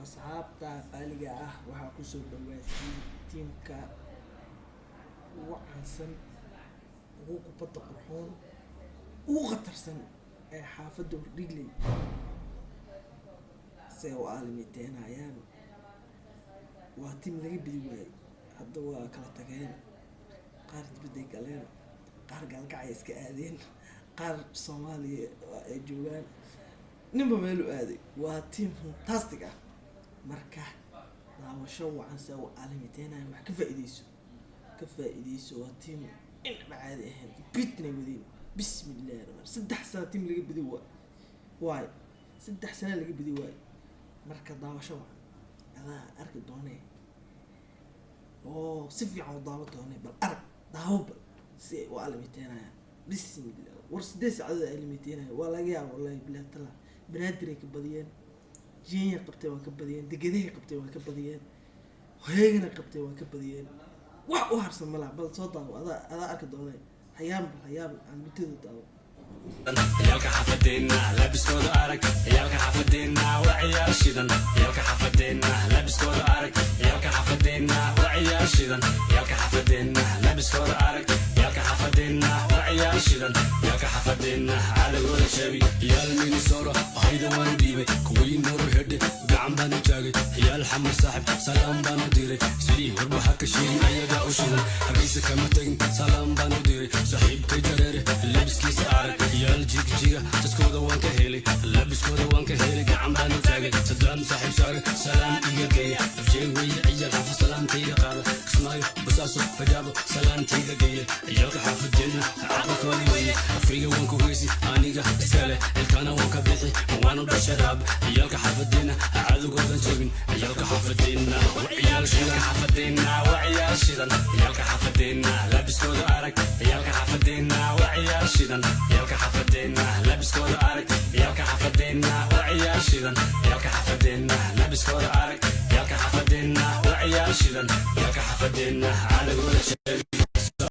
asxaabta qaaliga ah waxaa kusoo dhawaatay tiimka ugu caansan ugu kubadda qurxoon ugu khatarsan ee xaafadda Hordhigley say u aalamiiteynayaan. waa tiim laga bidi waayey, hadda waa kala tageen, qaar dibadday galeen, qaar gaalgacay iska aadeen, qaar Soomaaliya ay joogaan, ninba meel u aaday. waa tiim fantastic ah, marka daawasho wacan say u aalamiiteynayaan. wax ka faa'iideyso waa tiim inaba caadi ahayn, bitnay wadeen. bismillaah 3 sano tiim laga bidi waay 3 sano laga bidi waay. marka daawasho wacan adaa arki doonee oo si fiican u daawo doonee. bal arag daawo bal si ay u aalamiiteynayaan. bismillaah war 8 saacadood ay aalamiiteynayaan. waa laga yaabaa wallahi bilaa tala banaadir ay ka badiyeen, Jenya qabtay waa ka badiyeen, Degedahay qabtay waa ka badiyeen, Heegana qabtay waa ka badiyeen. wax u harsan malaha. bal soo daawo adaa arki doonee. hayaab aan mudada daawo. yalka xafadeena labiskooda arag, yalka xafadeena waa ciyaar shidan, yalka xafadeena labiskooda arag, yalka xafadeena waa ciyaar shidan, yalka xafadeena labiskooda arag, yalka xafadeena waa ciyaar shidan, yalka xafadeena cadawooda shabi yal minisoro hayda waan dhiibay kuwiin noor hedhe gacan baan u taagay yaal xamar saaxib salaam baan u diray sidii horba haka shiin ayaga u shidan habiisa kama tagin salaam baan u diray saaxiibkay jareere labiskiisa arag yaal jigjiga taskooda waan ka helay labiskooda waan ka helay gacan baan u taagay sadaan saaxiib saaga salaam iga geeya afjee weeye ciyaal xafa salaamtayga qaada kismaayo basaaso bajaabo salaamtayga geeya yalka xafadeena caqalkoodi weeye afriga waan ku heysi aniga iskale ilkaana waan ka bixi waanu dhasharaab yalka xafadeena cadowgoodan jabin yalka xafadeena ciyaal shidan xafadeena waa ciyaal shidan yalka xafadeena labiskooda arag yalka xafadeena waa ciyaal shidan yalka xafadeena labiskooda arag yalka xafadeena waa ciyaal shidan yalka xafadeena labiskooda arag yalka xafadeena waa ciyaal shidan yalka xafadeena cadowgooda